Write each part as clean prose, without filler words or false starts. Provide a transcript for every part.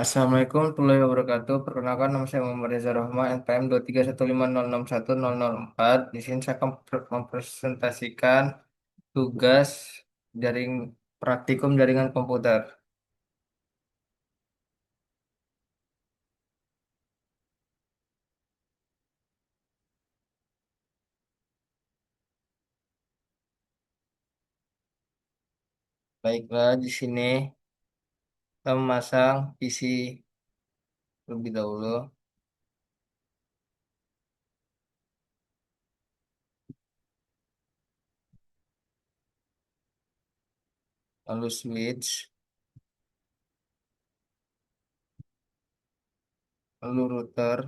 Assalamualaikum warahmatullahi wabarakatuh. Perkenalkan nama saya Muhammad Reza Rahma, NPM 231506104. Di sini saya akan mempresentasikan tugas jaring praktikum jaringan komputer. Baiklah, di sini kita memasang PC terlebih dahulu, lalu switch, lalu router.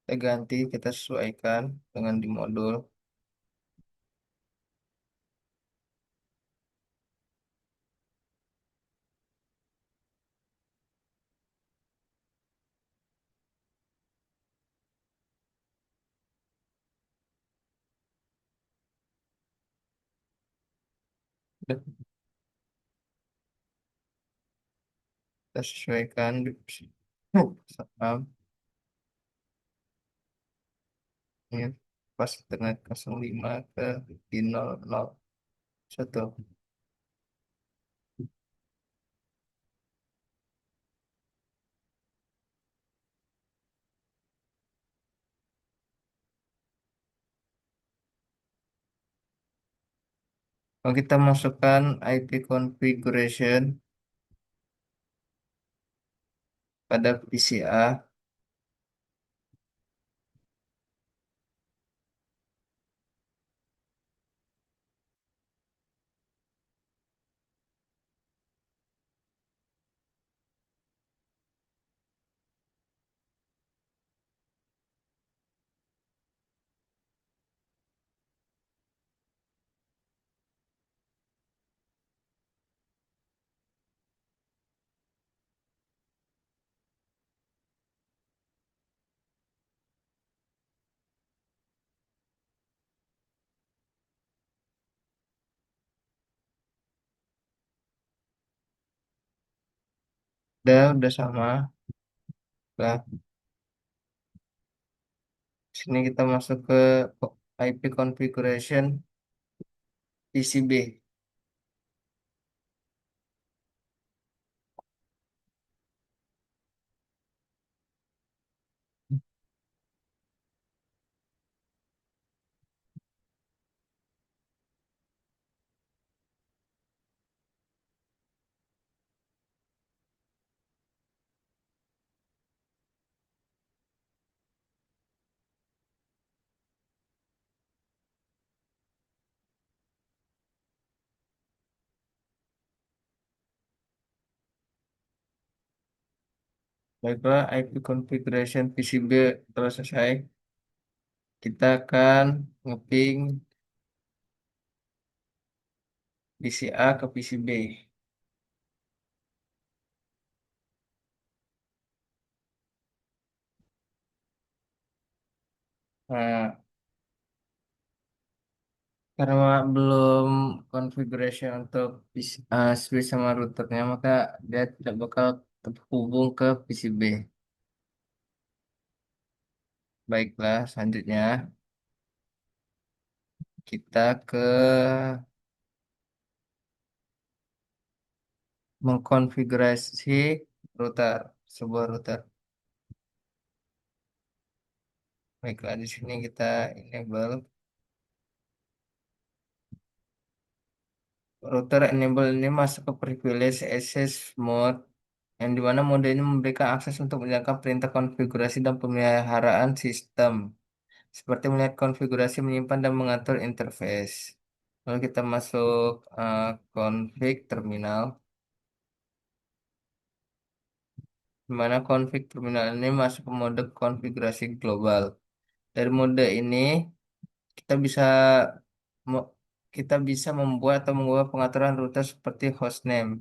Kita ganti, kita sesuaikan dengan di modul. Kita sesuaikan di sama ini pas internet 05 ke di 001. Kalau kita masukkan IP configuration pada PCA, udah sama. Nah, sini kita masuk ke IP configuration PCB. Baiklah, IP configuration PCB telah selesai. Kita akan ngeping PCA ke PCB. Nah, karena belum configuration untuk switch sama routernya, maka dia tidak bakal terhubung ke PCB. Baiklah, selanjutnya kita ke mengkonfigurasi router, sebuah router. Baiklah, di sini kita enable router. Enable ini masuk ke privilege access mode, yang dimana mode ini memberikan akses untuk menjalankan perintah konfigurasi dan pemeliharaan sistem, seperti melihat konfigurasi, menyimpan, dan mengatur interface. Lalu kita masuk config terminal, di mana config terminal ini masuk ke mode konfigurasi global. Dari mode ini kita bisa me- kita bisa membuat atau mengubah pengaturan router seperti hostname.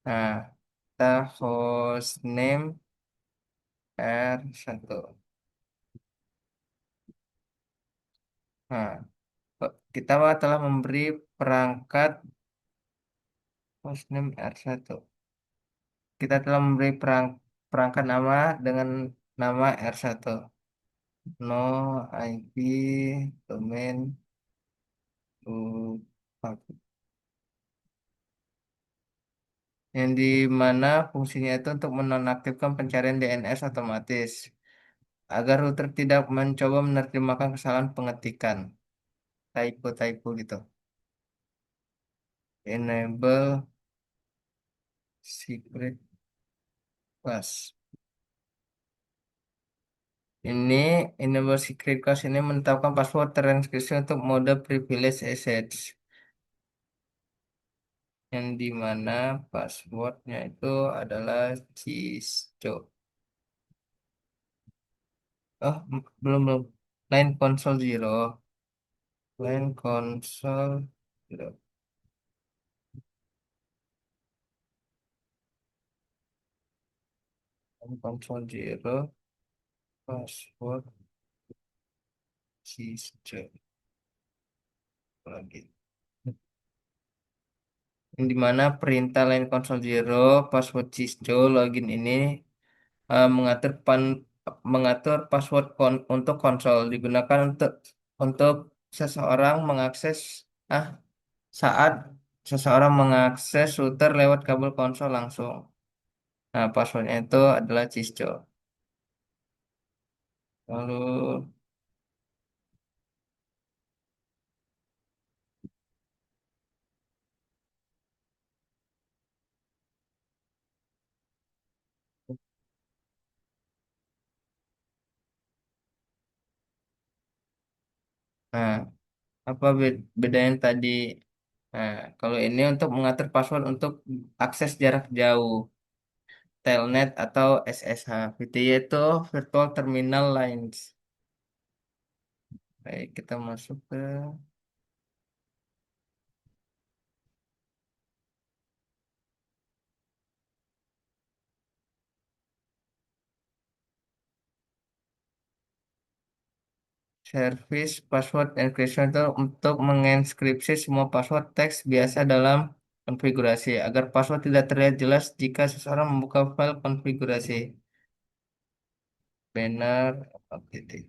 Nah, kita hostname R1. Nah, kita telah memberi perangkat hostname R1. Kita telah memberi perangkat nama dengan nama R1. No IP domain to public. Yang di mana fungsinya itu untuk menonaktifkan pencarian DNS otomatis agar router tidak mencoba menerjemahkan kesalahan pengetikan typo-typo gitu. Enable secret class. Ini enable secret class ini menetapkan password terenkripsi untuk mode privilege access yang di mana passwordnya itu adalah cisco. Oh, belum. Line console zero. Line console zero. Line console zero. Password cisco lagi. Yang dimana perintah line console zero password cisco login ini mengatur mengatur password untuk konsol digunakan untuk seseorang mengakses ah saat seseorang mengakses router lewat kabel konsol langsung. Nah, passwordnya itu adalah cisco. Lalu, nah, apa bedanya tadi? Nah, kalau ini untuk mengatur password untuk akses jarak jauh, telnet atau SSH. VTY itu Virtual Terminal Lines. Baik, kita masuk ke service password encryption itu untuk menginskripsi semua password teks biasa dalam konfigurasi agar password tidak terlihat jelas jika seseorang membuka file konfigurasi. Banner, update.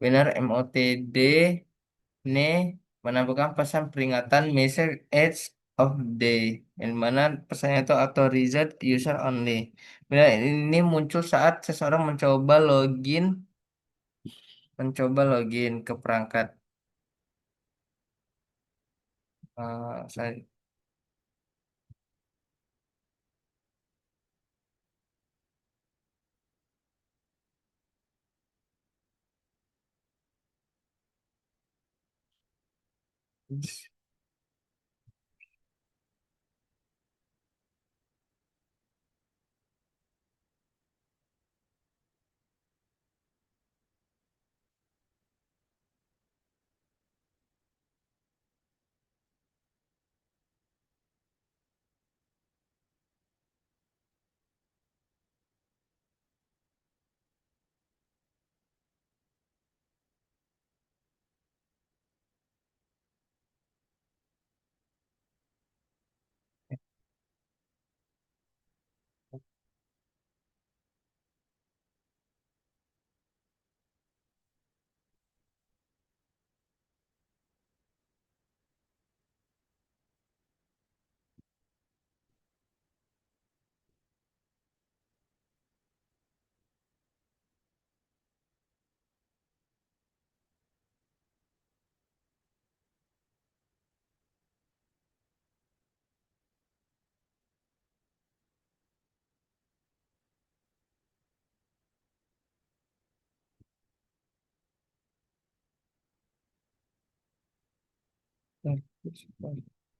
Banner MOTD ini menampilkan pesan peringatan message edge of day yang mana pesannya itu authorized user only. Bila ini muncul saat seseorang mencoba login ke perangkat. Saya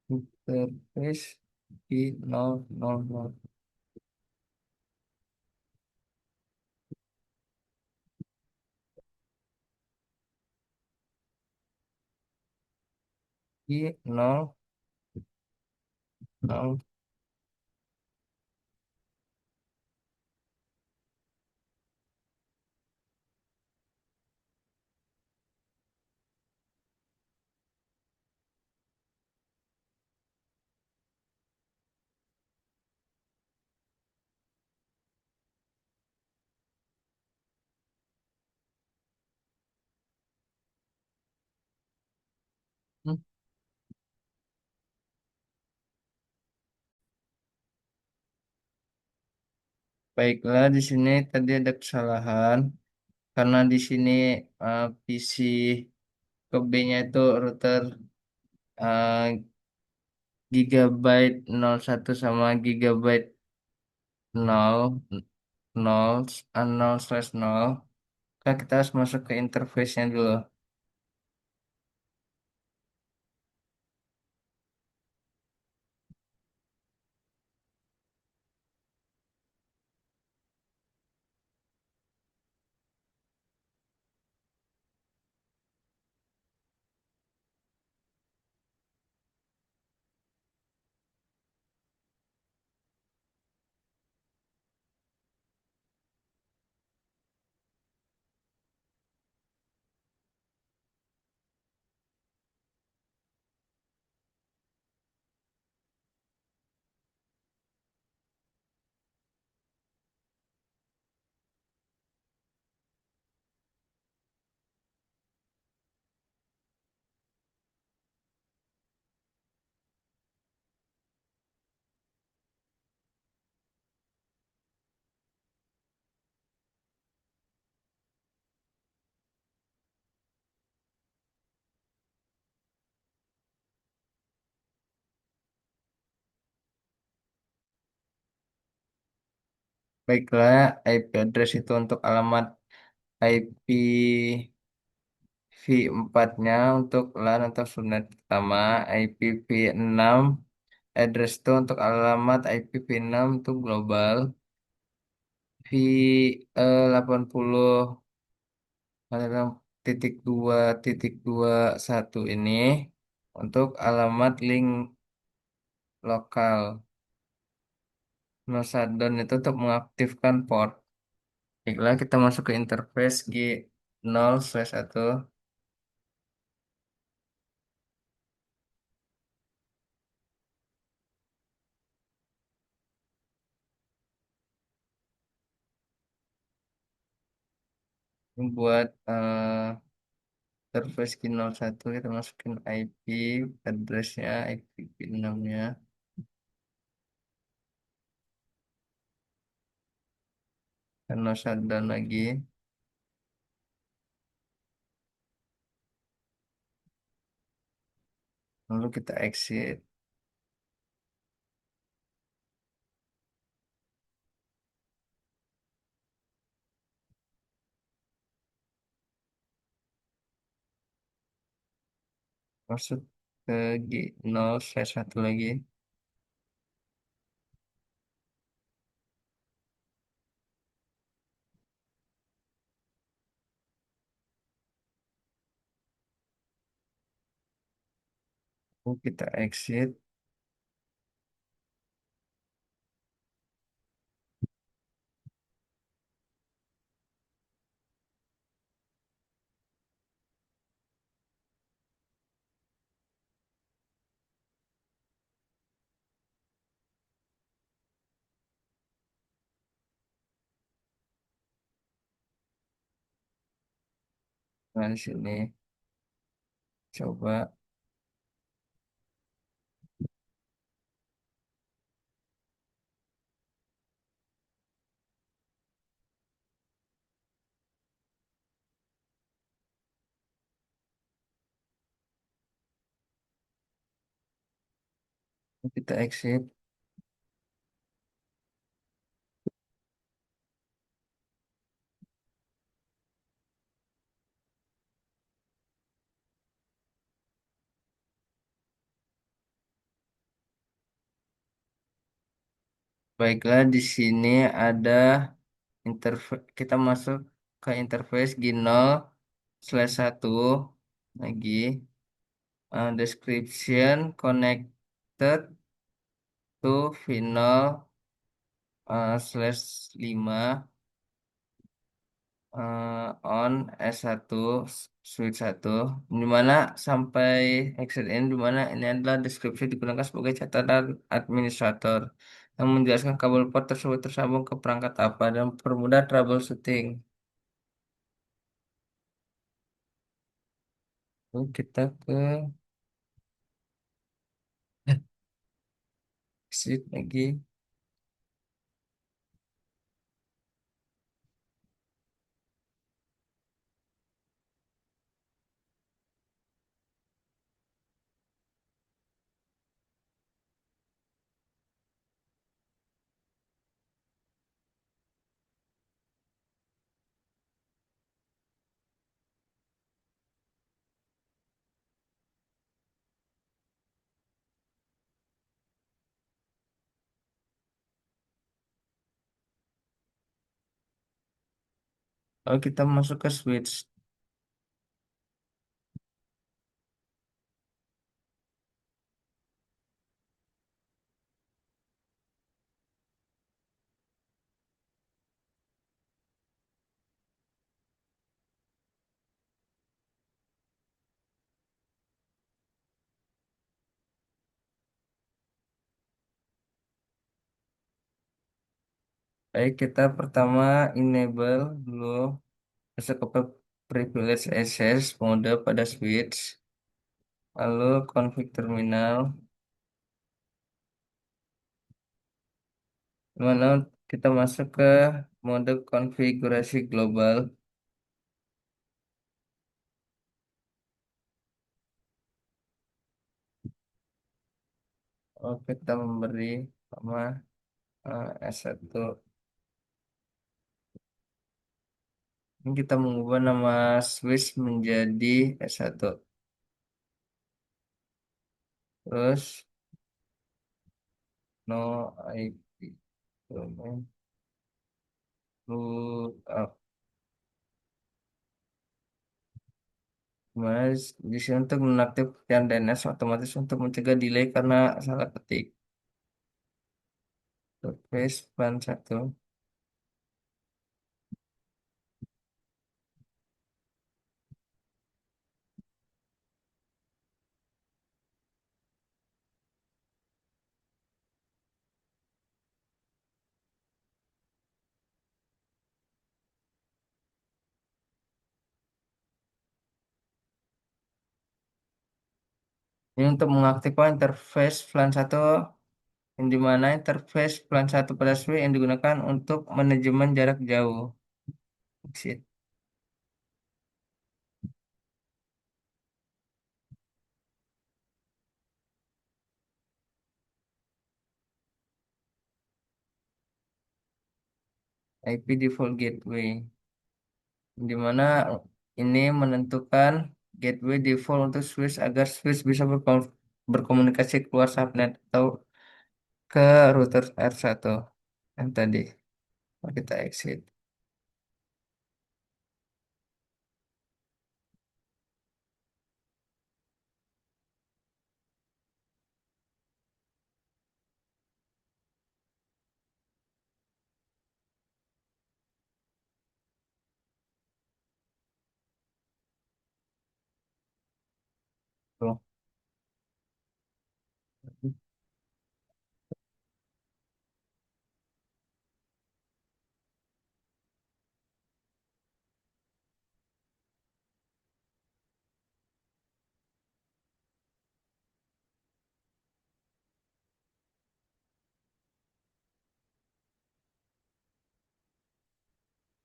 interface di 000 di 000 Baiklah, di sini tadi ada kesalahan karena di sini PC ke B-nya itu router eh, Gigabyte 01 sama Gigabyte 0 0 0/0. Kan kita harus masuk ke interface-nya dulu. Baiklah, IP address itu untuk alamat IPv4-nya untuk LAN atau subnet pertama, IPv6 address itu untuk alamat IPv6 untuk global, V80 .2.2.1 ini untuk alamat link lokal. No shutdown itu untuk mengaktifkan port. Baiklah, kita masuk ke interface G0/1. Buat interface G01 kita masukin IP addressnya, IPv6-nya. Dan no shutdown lagi. Lalu kita exit. Masuk ke G0/1 lagi. Lalu kita exit. Nah, di sini coba kita exit. Baiklah, di sini ada interface. Kita masuk ke interface G0/1 lagi. Description connected to final /5 on S1 switch 1, di mana sampai exit ini, di mana ini adalah deskripsi digunakan sebagai catatan administrator yang menjelaskan kabel port tersebut tersambung ke perangkat apa dan permudah troubleshooting. Lalu kita ke exit lagi. Kalau kita masuk ke switch, baik kita pertama enable dulu masuk ke privilege access mode pada switch, lalu config terminal, mana kita masuk ke mode konfigurasi global. Oh, kita memberi nama S1. Ini kita mengubah nama switch menjadi S1. Terus no IP domain root up. Mas, di sini untuk menaktifkan DNS otomatis untuk mencegah delay karena salah ketik. Surface plan 1. Ini untuk mengaktifkan interface plan 1, yang dimana interface plan 1 pada switch yang digunakan untuk manajemen jarak jauh. Exit. IP default gateway, di mana ini menentukan gateway default untuk switch agar switch bisa berkomunikasi keluar subnet atau ke router R1 yang tadi. Mari kita exit. Tuh.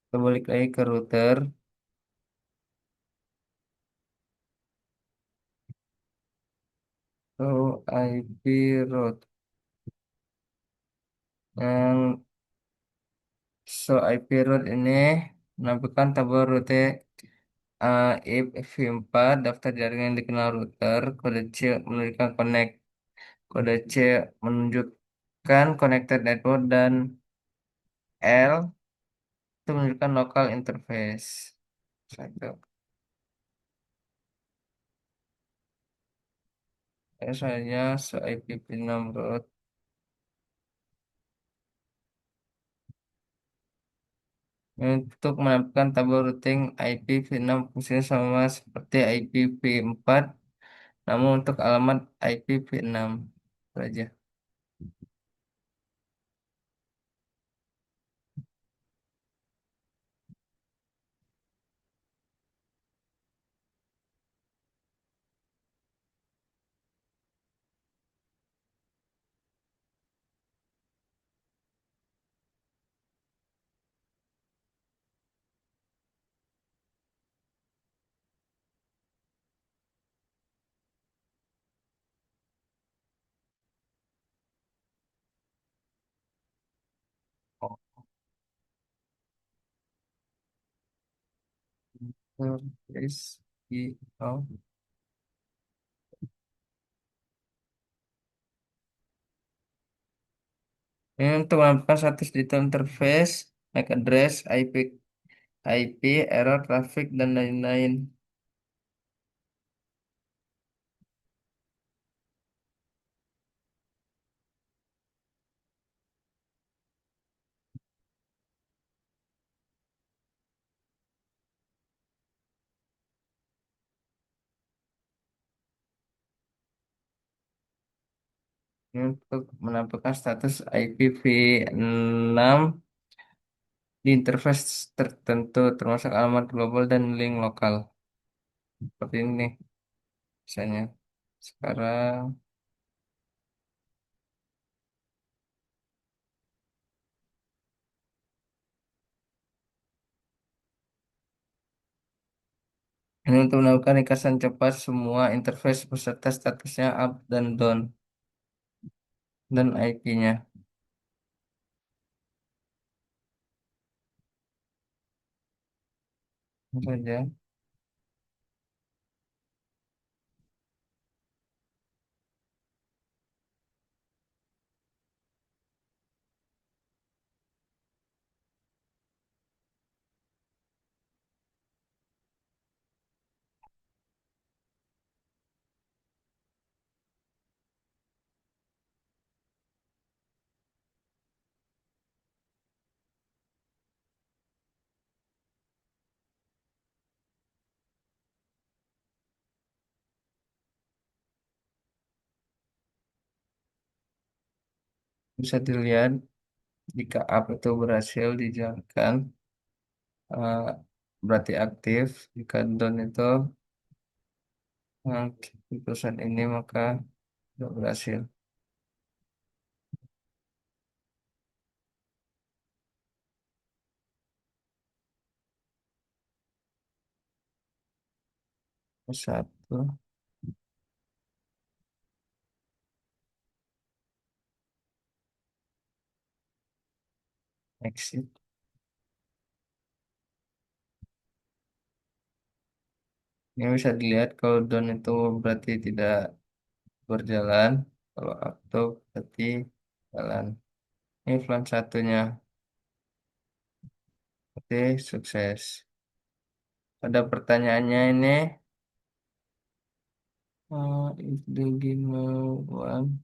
Kita balik lagi ke router. So IP route yang IP route ini menampilkan tabel rute IP4 daftar jaringan yang dikenal router. Kode C menunjukkan connect. Kode C menunjukkan connected network, dan L itu menunjukkan local interface. Satu. Soalnya IP6 route. Untuk menampilkan tabel routing IPv6 fungsinya sama seperti IPv4, namun untuk alamat IPv6 saja. Yes, oh. Ini untuk menampilkan status digital interface, MAC address, IP IP, error, traffic, dan lain-lain. Ini untuk menampilkan status IPv6 di interface tertentu, termasuk alamat global dan link lokal. Seperti ini nih, misalnya. Sekarang, ini untuk melakukan ringkasan cepat semua interface beserta statusnya up dan down dan IP-nya saja. Bisa dilihat jika app itu berhasil dijalankan, eh, berarti aktif. Jika down itu perusahaan ini maka tidak berhasil. Satu, exit. Ini bisa dilihat kalau down itu berarti tidak berjalan, kalau up itu berarti jalan. Ini plan satunya, oke sukses. Ada pertanyaannya ini, if the game one,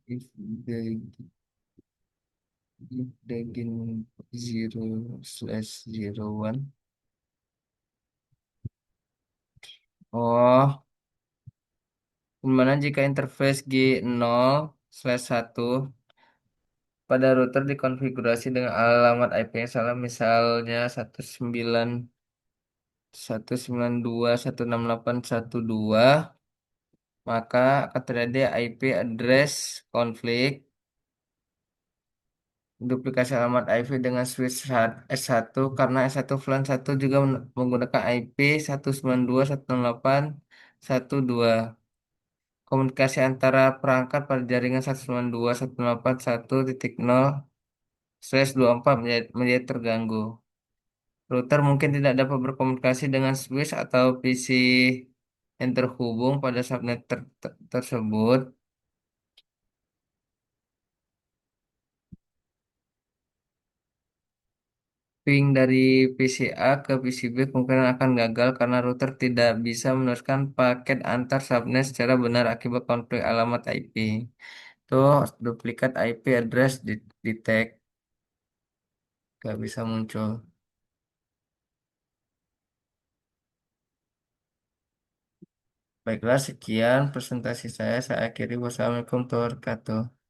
if the game 0/01. Oh, gimana jika interface G0/1 pada router dikonfigurasi dengan alamat IP yang salah, misalnya 192.168.1.2, maka akan terjadi IP address konflik, duplikasi alamat IP dengan switch S1 karena S1 VLAN 1 juga menggunakan IP 192.168.1.2. Komunikasi antara perangkat pada jaringan 192.168.1.0/24 menjadi terganggu. Router mungkin tidak dapat berkomunikasi dengan switch atau PC yang terhubung pada subnet tersebut. Ping dari PC A ke PC B kemungkinan akan gagal karena router tidak bisa meneruskan paket antar subnet secara benar akibat konflik alamat IP. Itu duplikat IP address detect gak bisa muncul. Baiklah, sekian presentasi saya. Saya akhiri. Wassalamualaikum warahmatullahi wabarakatuh.